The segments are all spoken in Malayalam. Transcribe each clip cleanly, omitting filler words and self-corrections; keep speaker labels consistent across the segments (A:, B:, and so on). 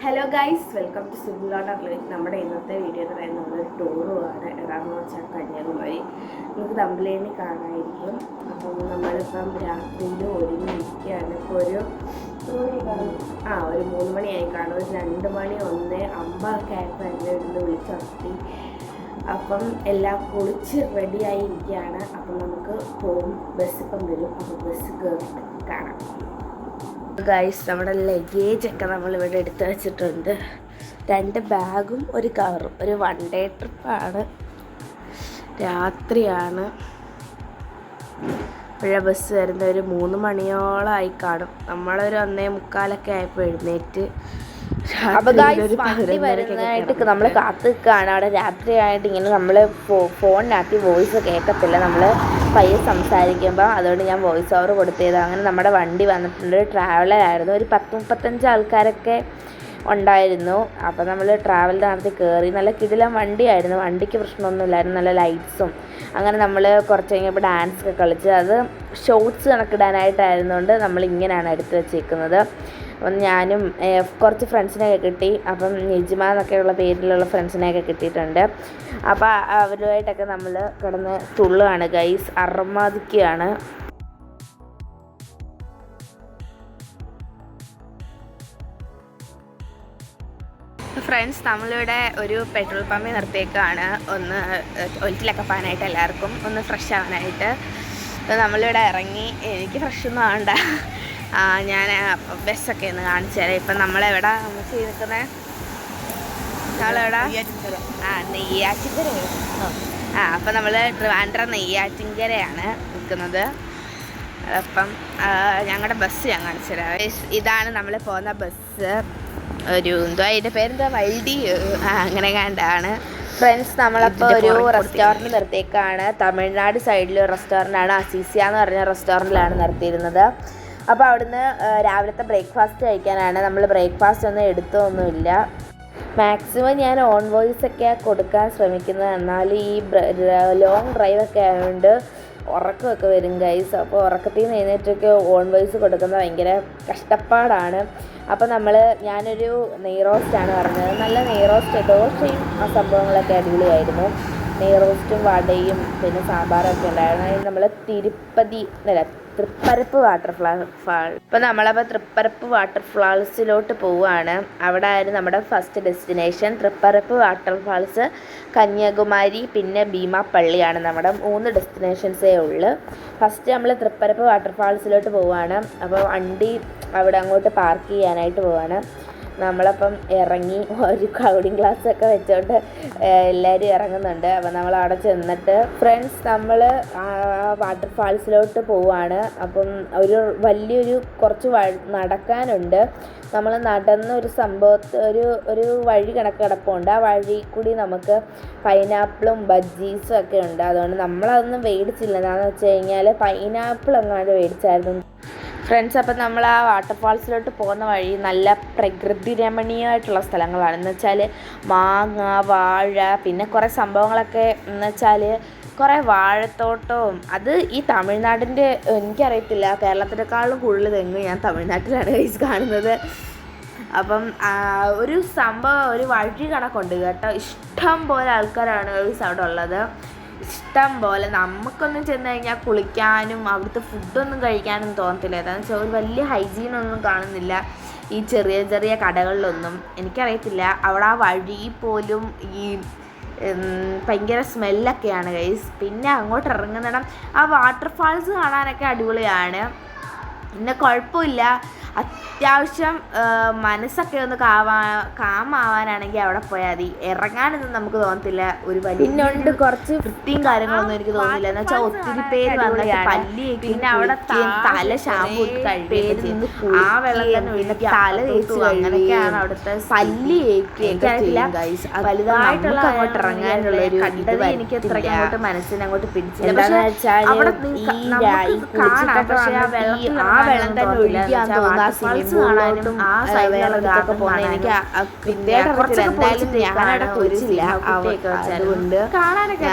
A: ഹലോ ഗൈസ്, വെൽക്കം ടു സിംഗ്ലോണറിൽ. നമ്മുടെ ഇന്നത്തെ വീഡിയോ എന്ന് പറയുന്നത് നമ്മളൊരു ടൂറുമാണ്. എറണാകുളം വെച്ചാൽ കന്യാകുമാരി. നമുക്ക് തമ്പിലേനി കാണാമായിരിക്കും. അപ്പം നമ്മളിപ്പം രാത്രിയിൽ ഒരുങ്ങിയിരിക്കുകയാണ്. ഇപ്പോൾ ഒരു 3 മണിയായി കാണും. ഒരു 2 മണി 1:50 ആയപ്പോൾ എന്നെ ഇവിടുന്ന് വിളിച്ചുണർത്തി. അപ്പം എല്ലാം കുളിച്ച് റെഡിയായി ഇരിക്കുകയാണ്. അപ്പം നമുക്ക് പോകും. ബസ് ഇപ്പം വരും. അപ്പം ബസ് കയറിയിട്ട് കാണാം. ഗൈസ്, നമ്മുടെ ലഗേജൊക്കെ നമ്മളിവിടെ എടുത്ത് വെച്ചിട്ടുണ്ട്. 2 ബാഗും ഒരു കവറും. ഒരു 1 ഡേ ട്രിപ്പാണ്. രാത്രിയാണ്. ഇപ്പോഴേ ബസ് വരുന്ന ഒരു 3 മണിയോളമായി കാണും. നമ്മളൊരു 1:45 ആയപ്പോൾ എഴുന്നേറ്റ്
B: വണ്ടി വരുന്നതായിട്ട് നമ്മൾ കാത്തു നിൽക്കുകയാണ്. അവിടെ രാത്രിയായിട്ട് ഇങ്ങനെ നമ്മൾ ഫോണിനകത്ത് വോയിസ് കേൾക്കത്തില്ല, നമ്മൾ പയ്യെ സംസാരിക്കുമ്പോൾ. അതുകൊണ്ട് ഞാൻ വോയിസ് ഓവർ കൊടുത്തത്. അങ്ങനെ നമ്മുടെ വണ്ടി വന്നിട്ടുണ്ട്. ട്രാവലറായിരുന്നു. ഒരു 10-35 ആൾക്കാരൊക്കെ ഉണ്ടായിരുന്നു. അപ്പോൾ നമ്മൾ ട്രാവൽ നടത്തി കയറി. നല്ല കിടിലൻ വണ്ടിയായിരുന്നു. വണ്ടിക്ക് പ്രശ്നമൊന്നുമില്ലായിരുന്നു. നല്ല ലൈറ്റ്സും. അങ്ങനെ നമ്മൾ കുറച്ച് കഴിഞ്ഞപ്പോൾ ഡാൻസൊക്കെ കളിച്ച് അത് ഷോർട്സ് കണക്കിടാനായിട്ടായിരുന്നുകൊണ്ട് നമ്മൾ ഇങ്ങനെയാണ് എടുത്ത് വെച്ചേക്കുന്നത്. അപ്പം ഞാനും കുറച്ച് ഫ്രണ്ട്സിനെയൊക്കെ കിട്ടി. അപ്പം നിജിമ എന്നൊക്കെയുള്ള പേരിലുള്ള ഫ്രണ്ട്സിനെയൊക്കെ കിട്ടിയിട്ടുണ്ട്. അപ്പോൾ അവരുമായിട്ടൊക്കെ നമ്മൾ കിടന്ന് തുള്ളുകയാണ് ഗൈസ്, അർമാദിക്കുകയാണ്. ഫ്രണ്ട്സ്, നമ്മളിവിടെ ഒരു പെട്രോൾ പമ്പിൽ നിർത്തിയേക്കാണ്. ഒന്ന് ഒലിറ്റിലൊക്കെ പോകാനായിട്ട്, എല്ലാവർക്കും ഒന്ന് ഫ്രഷ് ആവാനായിട്ട്. നമ്മളിവിടെ ഇറങ്ങി. എനിക്ക് ഫ്രഷൊന്നും ആവണ്ട. ഞാൻ ബസ്സൊക്കെ ഒന്ന് കാണിച്ചു തരാം. ഇപ്പം നമ്മളെവിടെ ചെയ്ത് നിൽക്കുന്നത്? നമ്മളെവിടെ നെയ്യാറ്റിൻകര. അപ്പം നമ്മൾ ട്രിവാൻഡ്രം നെയ്യാറ്റിൻകരയാണ് നിൽക്കുന്നത്. അപ്പം ഞങ്ങളുടെ ബസ് ഞാൻ കാണിച്ചു തരാം. ഇതാണ് നമ്മൾ പോകുന്ന ബസ്. ഒരു അതിൻ്റെ പേരെന്താ, വൈഡി അങ്ങനെ കണ്ടാണ്. ഫ്രണ്ട്സ്, നമ്മളപ്പോൾ ഒരു റെസ്റ്റോറൻറ്റ് നിർത്തിയേക്കാണ്. തമിഴ്നാട് സൈഡിൽ റെസ്റ്റോറൻ്റാണ്. അസീസിയ എന്ന് പറഞ്ഞ റെസ്റ്റോറൻറ്റിലാണ് നിർത്തിയിരുന്നത്. അപ്പോൾ അവിടുന്ന് രാവിലത്തെ ബ്രേക്ക്ഫാസ്റ്റ് കഴിക്കാനാണ്. നമ്മൾ ബ്രേക്ക്ഫാസ്റ്റ് ഒന്നും എടുത്തൊന്നുമില്ല. മാക്സിമം ഞാൻ ഓൺ വോയിസ് ഒക്കെ കൊടുക്കാൻ ശ്രമിക്കുന്നത്. എന്നാൽ ഈ ലോങ് ഡ്രൈവൊക്കെ ആയതുകൊണ്ട് ഉറക്കമൊക്കെ വരും ഗൈസ്. അപ്പോൾ ഉറക്കത്തിൽ നിന്ന് എഴുന്നേറ്റൊക്കെ ഓൺ വോയിസ് കൊടുക്കുന്നത് ഭയങ്കര കഷ്ടപ്പാടാണ്. അപ്പോൾ ഞാനൊരു നെയ് റോസ്റ്റാണ് പറഞ്ഞത്. നല്ല നെയ് റോസ്റ്റ്, ദോശയും ആ സംഭവങ്ങളൊക്കെ അടിപൊളിയായിരുന്നു. നെയ് റോസ്റ്റും വടയും പിന്നെ സാമ്പാറൊക്കെ ഉണ്ടായിരുന്നു. നമ്മൾ തൃപ്പരപ്പ് വാട്ടർഫാൾ. ഇപ്പം നമ്മളപ്പോൾ തൃപ്പരപ്പ് വാട്ടർഫാൾസിലോട്ട് പോവുകയാണ്. അവിടെ ആയിരുന്നു നമ്മുടെ first destination. Thripparappu waterfalls, Kanyakumari, പിന്നെ ഭീമാപ്പള്ളിയാണ് നമ്മുടെ 3 ഡെസ്റ്റിനേഷൻസേ ഉള്ളൂ. ഫസ്റ്റ് നമ്മൾ തൃപ്പരപ്പ് വാട്ടർഫാൾസിലോട്ട് പോവുകയാണ്. അപ്പോൾ വണ്ടി അവിടെ അങ്ങോട്ട് പാർക്ക് ചെയ്യാനായിട്ട് പോവുകയാണ്. നമ്മളപ്പം ഇറങ്ങി. ഒരു ക്ലൗഡിങ് ഗ്ലാസ്സൊക്കെ വെച്ചോണ്ട് എല്ലാവരും ഇറങ്ങുന്നുണ്ട്. അപ്പം നമ്മൾ അവിടെ ചെന്നിട്ട് ഫ്രണ്ട്സ് നമ്മൾ വാട്ടർഫാൾസിലോട്ട് പോവുകയാണ്. അപ്പം വലിയൊരു കുറച്ച് നടക്കാനുണ്ട്. നമ്മൾ നടന്ന ഒരു ഒരു വഴി കിടപ്പുണ്ട്. ആ വഴി കൂടി നമുക്ക് പൈനാപ്പിളും ബജ്ജീസും ഒക്കെ ഉണ്ട്. അതുകൊണ്ട് നമ്മളതൊന്നും മേടിച്ചില്ല. എന്താണെന്ന് വെച്ച് കഴിഞ്ഞാൽ പൈനാപ്പിൾ എങ്ങാണ്ട് മേടിച്ചായിരുന്നു ഫ്രണ്ട്സ്. അപ്പം നമ്മൾ ആ വാട്ടർഫാൾസിലോട്ട് പോകുന്ന വഴി നല്ല പ്രകൃതി രമണീയമായിട്ടുള്ള സ്ഥലങ്ങളാണ്. എന്ന് വെച്ചാൽ മാങ്ങ, വാഴ, പിന്നെ കുറേ സംഭവങ്ങളൊക്കെ എന്ന് വെച്ചാൽ കുറേ വാഴത്തോട്ടവും. അത് ഈ തമിഴ്നാടിൻ്റെ, എനിക്കറിയത്തില്ല, കേരളത്തിനേക്കാളും കൂടുതൽ തെങ്ങ് ഞാൻ തമിഴ്നാട്ടിലാണ് കാണുന്നത്. അപ്പം ഒരു സംഭവം, ഒരു വഴി കണക്കുണ്ട് കേട്ടോ. ഇഷ്ടം പോലെ ആൾക്കാരാണ് അവിടെ ഉള്ളത്. ഇഷ്ടം പോലെ. നമുക്കൊന്നും ചെന്ന് കഴിഞ്ഞാൽ കുളിക്കാനും അവിടുത്തെ ഫുഡൊന്നും കഴിക്കാനും തോന്നത്തില്ല. എന്താണെന്ന് വെച്ചാൽ ഒരു വലിയ ഹൈജീനൊന്നും കാണുന്നില്ല ഈ ചെറിയ ചെറിയ കടകളിലൊന്നും. എനിക്കറിയത്തില്ല, അവിടെ ആ വഴി പോലും ഈ ഭയങ്കര സ്മെല്ലൊക്കെയാണ് ഗൈസ്. പിന്നെ അങ്ങോട്ട് ഇറങ്ങുന്നിടം ആ വാട്ടർഫാൾസ് കാണാനൊക്കെ അടിപൊളിയാണ്. പിന്നെ കുഴപ്പമില്ല. അത്യാവശ്യം മനസ്സൊക്കെ ഒന്ന് കാമാവാനാണെങ്കിൽ അവിടെ പോയാൽ മതി. ഇറങ്ങാനൊന്നും നമുക്ക് തോന്നത്തില്ല. ഒരു വലിയ കുറച്ച് വൃത്തിയും കാര്യങ്ങളൊന്നും എനിക്ക് തോന്നുന്നില്ല. എന്ന് വെച്ചാൽ ഒത്തിരി പേര് വന്നിട്ട് പല്ലിയേക്ക്, പിന്നെ അവിടെ തല ഷാമ്പു കഴിയുന്നത്, ആ വെള്ളം തന്നെ ഒഴിഞ്ഞ തല തേച്ച് അങ്ങനെയൊക്കെയാണ് അവിടുത്തെ പല്ലിയേക്ക്. വലുതായിട്ടുള്ള അങ്ങോട്ട് ഇറങ്ങാനുള്ള ഒരു കണ്ടത് എനിക്ക് അത്രയ്ക്ക് അങ്ങോട്ട് മനസ്സിനെ അങ്ങോട്ട് പിടിച്ചില്ല. എന്താണെന്ന് വെച്ചാൽ പക്ഷേ ആ വെള്ളം തന്നെ ഒഴിക്കാൻ തോന്നുന്നു. കാണാനും ആ സൈഡിലൊക്കെ പോകുന്നത് എനിക്ക് എന്തായാലും ഞാനവിടെ കുളിച്ചില്ല. അതുകൊണ്ട് കാണാനൊക്കെ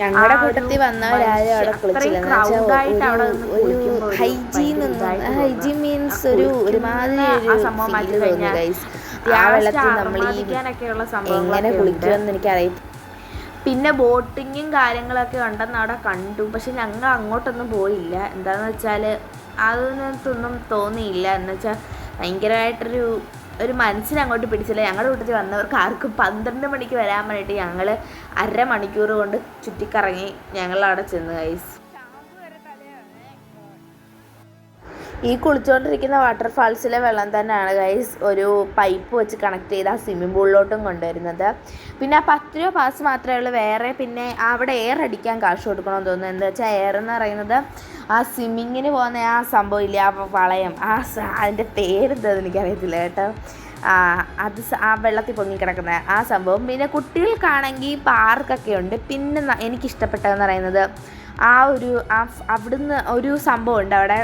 B: ഞങ്ങളുടെ കൂട്ടത്തിൽ വന്നവരാരും അവിടെ കുളിച്ചില്ല. ഹൈജീൻ മീൻസ് ഒരുമാതിരി ഗൈസ്. ആ വെള്ളത്തിൽ നമ്മൾ
A: അർമാദിക്കാനൊക്കെയുള്ള
B: എങ്ങനെ
A: സംഭവങ്ങളൊക്കെ ഉണ്ട്.
B: കുളിക്കുമെന്ന് എനിക്കറിയില്ല.
A: പിന്നെ ബോട്ടിങ്ങും കാര്യങ്ങളൊക്കെ ഉണ്ടെന്ന് അവിടെ കണ്ടു. പക്ഷെ ഞങ്ങൾ അങ്ങോട്ടൊന്നും പോയില്ല. എന്താണെന്ന് വെച്ചാൽ അതിനകത്തൊന്നും തോന്നിയില്ല. എന്ന് വെച്ചാൽ ഭയങ്കരമായിട്ടൊരു മനസ്സിന് അങ്ങോട്ട് പിടിച്ചില്ല. ഞങ്ങളുടെ കൂട്ടത്തിൽ വന്നവർക്ക് ആർക്കും 12 മണിക്ക് വരാൻ വേണ്ടിയിട്ട് ഞങ്ങൾ അരമണിക്കൂർ കൊണ്ട് ചുറ്റിക്കറങ്ങി ഞങ്ങളവിടെ ചെന്ന് ഗൈസ്.
B: ഈ കുളിച്ചുകൊണ്ടിരിക്കുന്ന വാട്ടർഫാൾസിലെ വെള്ളം തന്നെയാണ് ഗൈസ് ഒരു പൈപ്പ് വെച്ച് കണക്ട് ചെയ്ത് ആ സ്വിമ്മിംഗ് പൂളിലോട്ടും കൊണ്ടുവരുന്നത്. പിന്നെ ആ 10 രൂപ പാസ് മാത്രമേ ഉള്ളൂ. വേറെ പിന്നെ അവിടെ എയർ അടിക്കാൻ കാശ് കൊടുക്കണമെന്ന് തോന്നുന്നു. എന്താ വെച്ചാൽ എയർ എന്ന് പറയുന്നത് ആ സ്വിമ്മിങ്ങിന് പോകുന്ന ആ സംഭവം ഇല്ല, ആ വളയം, അതിൻ്റെ പേരെന്താണെന്ന് എനിക്കറിയത്തില്ല കേട്ടോ. അത് ആ വെള്ളത്തിൽ പൊങ്ങിക്കിടക്കുന്ന ആ സംഭവം. പിന്നെ കുട്ടികൾക്കാണെങ്കിൽ പാർക്കൊക്കെ ഉണ്ട്. പിന്നെ എനിക്കിഷ്ടപ്പെട്ടതെന്ന് പറയുന്നത് അവിടുന്ന് ഒരു സംഭവം ഉണ്ട് അവിടെ,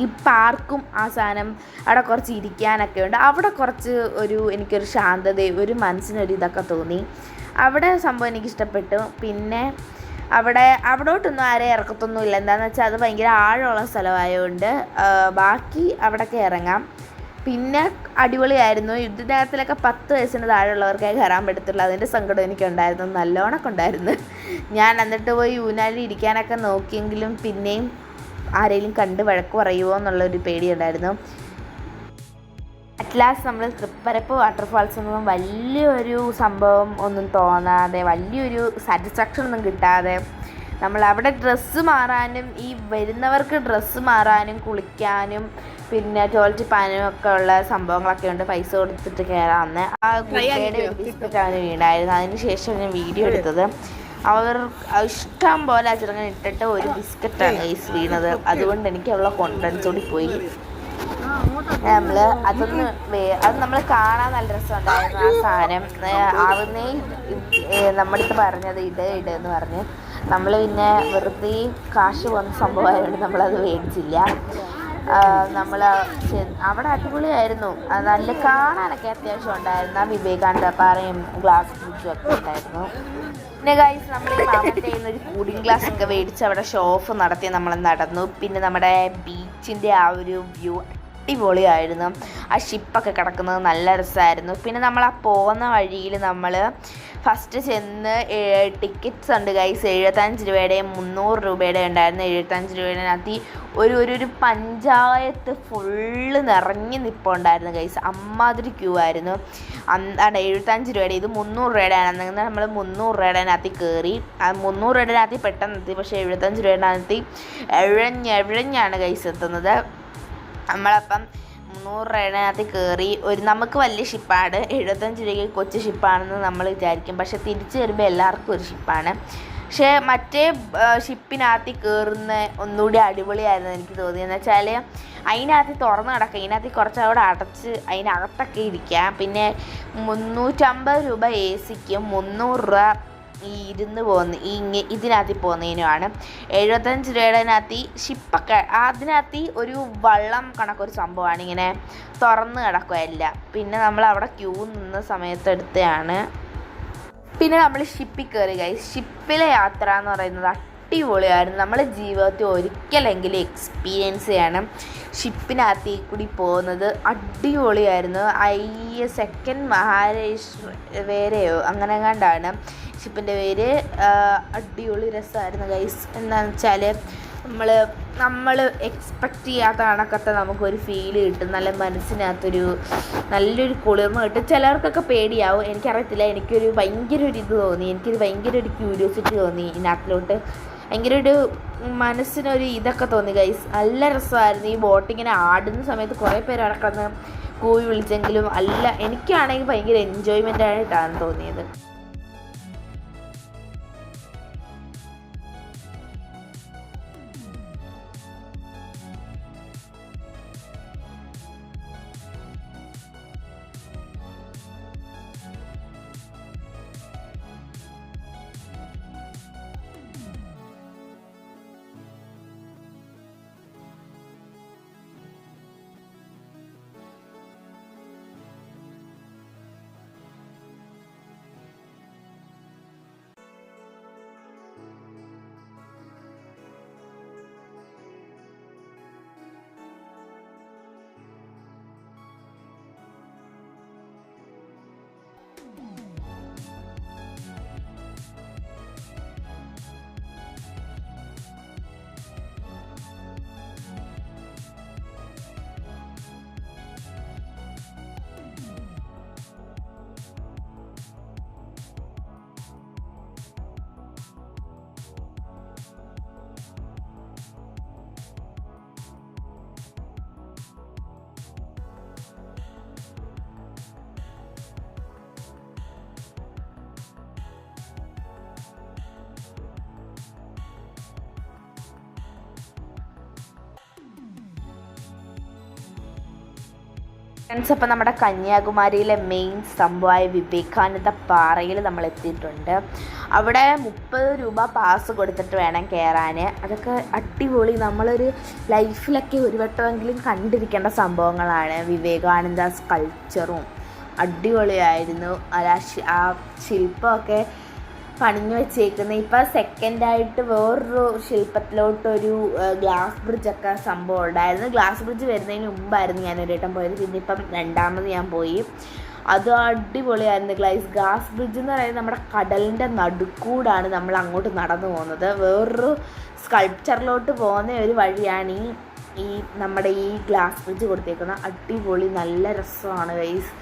B: ഈ പാർക്കും ആ സാധനം അവിടെ കുറച്ച് ഇരിക്കാനൊക്കെ ഉണ്ട്. അവിടെ കുറച്ച് എനിക്കൊരു ശാന്തതയും ഒരു മനസ്സിനൊരു ഇതൊക്കെ തോന്നി. അവിടെ സംഭവം എനിക്കിഷ്ടപ്പെട്ടു. പിന്നെ അവിടോട്ടൊന്നും ആരെയും ഇറക്കത്തൊന്നുമില്ല. എന്താണെന്ന് വെച്ചാൽ അത് ഭയങ്കര ആഴമുള്ള സ്ഥലമായതുകൊണ്ട് ബാക്കി അവിടെയൊക്കെ ഇറങ്ങാം. പിന്നെ അടിപൊളിയായിരുന്നു. ഇതിനകത്തിലൊക്കെ 10 വയസ്സിന് താഴെയുള്ളവർക്കേ കയറാൻ പറ്റത്തുള്ളൂ. അതിൻ്റെ സങ്കടം എനിക്കുണ്ടായിരുന്നു, നല്ലോണമൊക്കെ ഉണ്ടായിരുന്നു. ഞാൻ എന്നിട്ട് പോയി ഊനാലി ഇരിക്കാനൊക്കെ നോക്കിയെങ്കിലും പിന്നെയും ആരെങ്കിലും കണ്ട് വഴക്ക് പറയുമോ എന്നുള്ളൊരു പേടിയുണ്ടായിരുന്നു. അറ്റ്ലാസ്റ്റ് നമ്മൾ തൃപ്പരപ്പ് വാട്ടർഫാൾസ് ഒന്നും വലിയൊരു സംഭവം ഒന്നും തോന്നാതെ, വലിയൊരു സാറ്റിസ്ഫാക്ഷൻ ഒന്നും കിട്ടാതെ, നമ്മൾ അവിടെ ഡ്രസ്സ് മാറാനും ഈ വരുന്നവർക്ക് ഡ്രസ്സ് മാറാനും കുളിക്കാനും പിന്നെ ടോയ്ലറ്റ് പാനും ഒക്കെ ഉള്ള സംഭവങ്ങളൊക്കെ ഉണ്ട്. പൈസ കൊടുത്തിട്ട് കയറാമെന്ന്. ആ ഗുഡ്ഡയുടെ ബിസ്ക്കറ്റ് അവന് വീണായിരുന്നു. അതിന് ശേഷം ഞാൻ വീഡിയോ എടുത്തത്. അവർ ഇഷ്ടം പോലെ ആ ചെറുങ്ങനെ ഇട്ടിട്ട് ഒരു ബിസ്ക്കറ്റാണ് ഗൈസ് വീണത്. അതുകൊണ്ട് എനിക്ക് അവളെ കോൺഫിഡൻസ് കൂടി പോയി. അത് നമ്മൾ കാണാൻ നല്ല രസമുണ്ടായിരുന്നു ആ സാധനം. ആവുന്നേ നമ്മുടെ അടുത്ത് പറഞ്ഞത് ഇടെന്ന് പറഞ്ഞ് നമ്മൾ പിന്നെ വെറുതെ കാശ് പോകുന്ന സംഭവമായതുകൊണ്ട് നമ്മളത് മേടിച്ചില്ല. നമ്മൾ അവിടെ അടിപൊളിയായിരുന്നു. നല്ല കാണാനൊക്കെ അത്യാവശ്യം ഉണ്ടായിരുന്നു. ആ വിവേകാനന്ദ പാറയും ഗ്ലാസ് ബ്രിഡ്ജും ഒക്കെ ഉണ്ടായിരുന്നു. പിന്നെ ഗൈസ് നമ്മൾ ഈ മാമൻ്റെ കയ്യിൽ നിന്ന് ഒരു കൂളിംഗ് ഗ്ലാസ് ഒക്കെ മേടിച്ച് അവിടെ ഷോ ഓഫ് നടത്തി നമ്മൾ നടന്നു. പിന്നെ നമ്മുടെ ബീച്ചിൻ്റെ ആ ഒരു വ്യൂ അടിപൊളിയായിരുന്നു. ആ ഷിപ്പൊക്കെ കിടക്കുന്നത് നല്ല രസമായിരുന്നു. പിന്നെ നമ്മൾ ആ പോകുന്ന വഴിയിൽ നമ്മൾ ഫസ്റ്റ് ചെന്ന് ടിക്കറ്റ്സ് ഉണ്ട് ഗൈസ്. 75 രൂപയുടെയും 300 രൂപയുടെ ഉണ്ടായിരുന്നു. 75 രൂപേനകത്ത് ഒരു പഞ്ചായത്ത് ഫുള്ള് നിറഞ്ഞ് നിൽപ്പുണ്ടായിരുന്നു ഗൈസ്. അമ്മാതിരി ക്യൂ ആയിരുന്നു. 75 രൂപയുടെ, ഇത് 300 രൂപയുടെ ആണെന്ന് നമ്മൾ 300 രൂപയുടെ കയറി. 300 രൂപയുടെ പെട്ടെന്ന് എത്തി. പക്ഷേ 75 രൂപയുടെ എഴഞ്ഞാണ് ഗൈസ് എത്തുന്നത്. നമ്മളപ്പം 300 രൂപയുടെ കയറി. നമുക്ക് വലിയ ഷിപ്പാണ്, 75 രൂപയ്ക്ക് കൊച്ചു ഷിപ്പാണെന്ന് നമ്മൾ വിചാരിക്കും. പക്ഷെ തിരിച്ചു വരുമ്പോൾ എല്ലാവർക്കും ഒരു ഷിപ്പാണ്. പക്ഷേ മറ്റേ ഷിപ്പിനകത്ത് കയറുന്ന ഒന്നുകൂടി അടിപൊളിയായിരുന്നു എനിക്ക് തോന്നിയെന്ന് വെച്ചാൽ അതിനകത്ത് തുറന്ന് കിടക്കുക, ഇതിനകത്ത് കുറച്ചവിടെ അടച്ച് അതിനകത്തൊക്കെ ഇരിക്കാം. പിന്നെ 350 രൂപ AC-ക്കും 300 രൂപ ഈ ഇരുന്ന് ഇതിനകത്ത് പോകുന്നതിനുമാണ്. 75 രൂപയുടെ ഷിപ്പൊക്കെ അതിനകത്ത് ഒരു വള്ളം കണക്കൊരു സംഭവമാണ്, ഇങ്ങനെ തുറന്ന് കിടക്കുകയല്ല. പിന്നെ നമ്മൾ അവിടെ ക്യൂ നിന്ന സമയത്ത് എടുത്തതാണ്. പിന്നെ നമ്മൾ ഷിപ്പിൽ കയറി ഗൈസ്. ഷിപ്പിലെ യാത്ര എന്ന് പറയുന്നത് അടിപൊളിയായിരുന്നു. നമ്മൾ ജീവിതത്തിൽ ഒരിക്കലെങ്കിലും എക്സ്പീരിയൻസ് ചെയ്യണം ഷിപ്പിനകത്ത് കൂടി പോകുന്നത്. അടിപൊളിയായിരുന്നു. സെക്കൻഡ് മഹാരാഷ്ട്രയോ അങ്ങനെ കണ്ടാണ് ഷിപ്പിൻ്റെ പേര്. അടിപൊളി രസമായിരുന്നു ഗൈസ്. എന്താണെന്ന് വെച്ചാൽ നമ്മൾ എക്സ്പെക്റ്റ് ചെയ്യാത്ത കണക്കത്തെ നമുക്കൊരു ഫീൽ കിട്ടും. നല്ല മനസ്സിനകത്തൊരു നല്ലൊരു കുളിർമ കിട്ടും. ചിലർക്കൊക്കെ പേടിയാവും, എനിക്കറിയത്തില്ല. എനിക്കൊരു ഭയങ്കര ഒരു ഇത് തോന്നി. എനിക്കൊരു ഭയങ്കര ഒരു ക്യൂരിയോസിറ്റി തോന്നി ഇതിനകത്തിലോട്ട്. ഭയങ്കര ഒരു മനസ്സിനൊരു ഇതൊക്കെ തോന്നി ഗൈസ്. നല്ല രസമായിരുന്നു. ഈ ബോട്ടിങ്ങനെ ആടുന്ന സമയത്ത് കുറേ പേര് അവിടെ കിടന്ന് കൂവി വിളിച്ചെങ്കിലും എനിക്കാണെങ്കിൽ ഭയങ്കര എൻജോയ്മെൻ്റ് ആയിട്ടാണ് തോന്നിയത്. ഫ്രണ്ട്സ്, അപ്പോൾ നമ്മുടെ കന്യാകുമാരിയിലെ മെയിൻ സംഭവമായ വിവേകാനന്ദ പാറയിൽ നമ്മൾ എത്തിയിട്ടുണ്ട്. അവിടെ 30 രൂപ പാസ് കൊടുത്തിട്ട് വേണം കയറാൻ. അതൊക്കെ അടിപൊളി, നമ്മളൊരു ലൈഫിലൊക്കെ ഒരു വട്ടമെങ്കിലും കണ്ടിരിക്കേണ്ട സംഭവങ്ങളാണ്. വിവേകാനന്ദ സ്കൾപ്ചറും അടിപൊളിയായിരുന്നു. ആ ശില്പമൊക്കെ പണിഞ്ഞു വെച്ചേക്കുന്നത്. ഇപ്പം സെക്കൻഡായിട്ട് വേറൊരു ശില്പത്തിലോട്ടൊരു ഗ്ലാസ് ബ്രിഡ്ജൊക്കെ സംഭവം ഉണ്ടായിരുന്നു. ഗ്ലാസ് ബ്രിഡ്ജ് വരുന്നതിന് മുമ്പായിരുന്നു ഞാൻ ഒരു വട്ടം പോയത്. പിന്നെ ഇപ്പം രണ്ടാമത് ഞാൻ പോയി. അത് അടിപൊളിയായിരുന്നു. ഗ്ലാസ് ബ്രിഡ്ജ് എന്ന് പറയുന്നത് നമ്മുടെ കടലിൻ്റെ നടുക്കൂടാണ് നമ്മൾ അങ്ങോട്ട് നടന്നു പോകുന്നത്. വേറൊരു സ്കൾപ്ചറിലോട്ട് പോകുന്ന ഒരു വഴിയാണ് ഈ നമ്മുടെ ഈ ഗ്ലാസ് ബ്രിഡ്ജ് കൊടുത്തേക്കുന്നത്. അടിപൊളി, നല്ല രസമാണ് ഗൈസ്.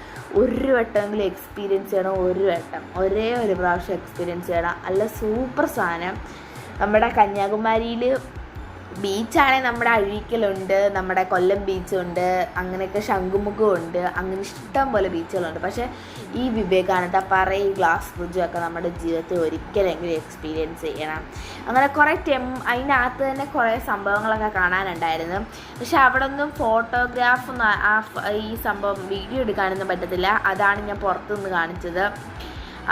B: ഒരു വട്ടമെങ്കിലും എക്സ്പീരിയൻസ് ചെയ്യണം. ഒരേ ഒരു പ്രാവശ്യം എക്സ്പീരിയൻസ് ചെയ്യണം. അല്ല, സൂപ്പർ സാധനം. നമ്മുടെ കന്യാകുമാരിയിൽ ബീച്ചാണെങ്കിൽ നമ്മുടെ അഴീക്കലുണ്ട്, നമ്മുടെ കൊല്ലം ബീച്ചുണ്ട്, അങ്ങനെയൊക്കെ ശംഖുമുഖമുണ്ട്, അങ്ങനെ ഇഷ്ടം പോലെ ബീച്ചുകളുണ്ട്. പക്ഷേ ഈ വിവേകാനന്ദ പാറ, ഈ ഗ്ലാസ് ബ്രിഡ്ജും ഒക്കെ നമ്മുടെ ജീവിതത്തിൽ ഒരിക്കലെങ്കിലും എക്സ്പീരിയൻസ് ചെയ്യണം. അങ്ങനെ കുറേ അതിനകത്ത് തന്നെ കുറേ സംഭവങ്ങളൊക്കെ കാണാനുണ്ടായിരുന്നു. പക്ഷെ അവിടെ ഒന്നും ഫോട്ടോഗ്രാഫൊന്നും ഈ സംഭവം വീഡിയോ എടുക്കാനൊന്നും പറ്റത്തില്ല. അതാണ് ഞാൻ പുറത്തുനിന്ന് കാണിച്ചത്.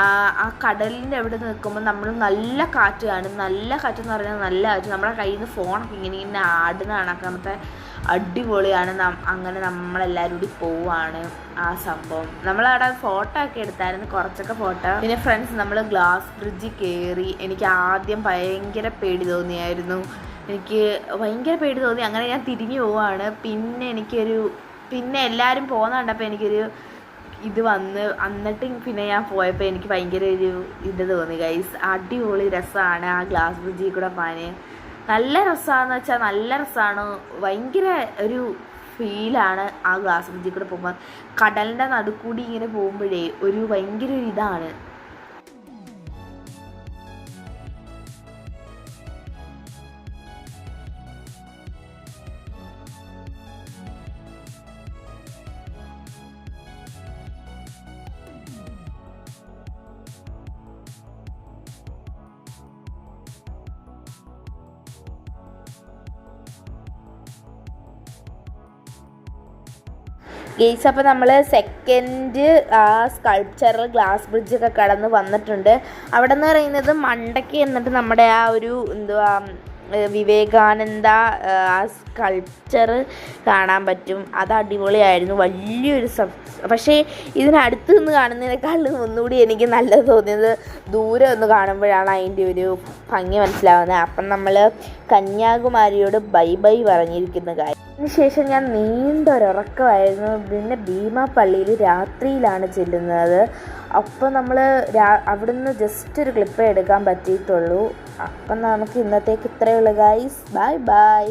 B: ആ കടലിൻ്റെ അവിടെ നിൽക്കുമ്പോൾ നമ്മൾ നല്ല കാറ്റ് കാണും. നല്ല കാറ്റെന്ന് പറഞ്ഞാൽ നല്ല കാറ്റ്. നമ്മുടെ കയ്യിൽ നിന്ന് ഫോണൊക്കെ ഇങ്ങനെ ആടുന്ന കണക്കാമത്തെ അടിപൊളിയാണ്. അങ്ങനെ നമ്മളെല്ലാവരും കൂടി പോവുകയാണ് ആ സംഭവം. നമ്മളവിടെ ഫോട്ടോ ഒക്കെ എടുത്തായിരുന്നു, കുറച്ചൊക്കെ ഫോട്ടോ. പിന്നെ ഫ്രണ്ട്സ്, നമ്മൾ ഗ്ലാസ് ബ്രിഡ്ജിൽ കയറി. എനിക്ക് ആദ്യം ഭയങ്കര പേടി തോന്നിയായിരുന്നു. അങ്ങനെ ഞാൻ തിരിഞ്ഞു പോവുകയാണ്. പിന്നെ എല്ലാവരും പോകുന്ന കണ്ടപ്പോൾ എനിക്കൊരു എന്നിട്ട് പിന്നെ ഞാൻ പോയപ്പോൾ എനിക്ക് ഭയങ്കര ഒരു തോന്നി ഗൈസ്. അടിപൊളി രസമാണ് ആ ഗ്ലാസ് ബ്രിഡ്ജിൽ കൂടെ പോകാൻ. നല്ല രസമാണെന്ന് വെച്ചാൽ നല്ല രസമാണ്. ഭയങ്കര ഒരു ഫീലാണ് ആ ഗ്ലാസ് ബ്രിഡ്ജിൽ കൂടെ പോകുമ്പോൾ. കടലിൻ്റെ നടുക്കൂടി ഇങ്ങനെ പോകുമ്പോഴേ ഒരു ഭയങ്കര ഒരു ഇതാണ്. ഗെയ്സ്, അപ്പോൾ നമ്മൾ സെക്കൻഡ് ആ സ്കൾപ്ചറൽ ഗ്ലാസ് ബ്രിഡ്ജൊക്കെ കടന്ന് വന്നിട്ടുണ്ട്. അവിടെ നിന്ന് പറയുന്നത് മണ്ടയ്ക്ക് എന്നിട്ട് നമ്മുടെ ആ ഒരു വിവേകാനന്ദ ആ സ്കൾപ്ചർ കാണാൻ പറ്റും. അത് അടിപൊളിയായിരുന്നു. വലിയൊരു പക്ഷേ ഇതിനടുത്ത് നിന്ന് കാണുന്നതിനേക്കാളും ഒന്നുകൂടി എനിക്ക് നല്ലത് തോന്നിയത് ദൂരെ ഒന്ന് കാണുമ്പോഴാണ് അതിൻ്റെ ഒരു ഭംഗി മനസ്സിലാവുന്നത്. അപ്പം നമ്മൾ കന്യാകുമാരിയോട് ബൈ ബൈ പറഞ്ഞിരിക്കുന്ന കാര്യം. അതിനുശേഷം ഞാൻ നീണ്ടൊരുറക്കമായിരുന്നു. പിന്നെ ഭീമാ പള്ളിയിൽ രാത്രിയിലാണ് ചെല്ലുന്നത്. അപ്പം നമ്മൾ അവിടുന്ന് ജസ്റ്റ് ഒരു ക്ലിപ്പേ എടുക്കാൻ പറ്റിയിട്ടുള്ളൂ. അപ്പം നമുക്ക് ഇന്നത്തേക്ക് ഇത്രയേ ഉള്ളൂ ഗൈസ്. Bye bye.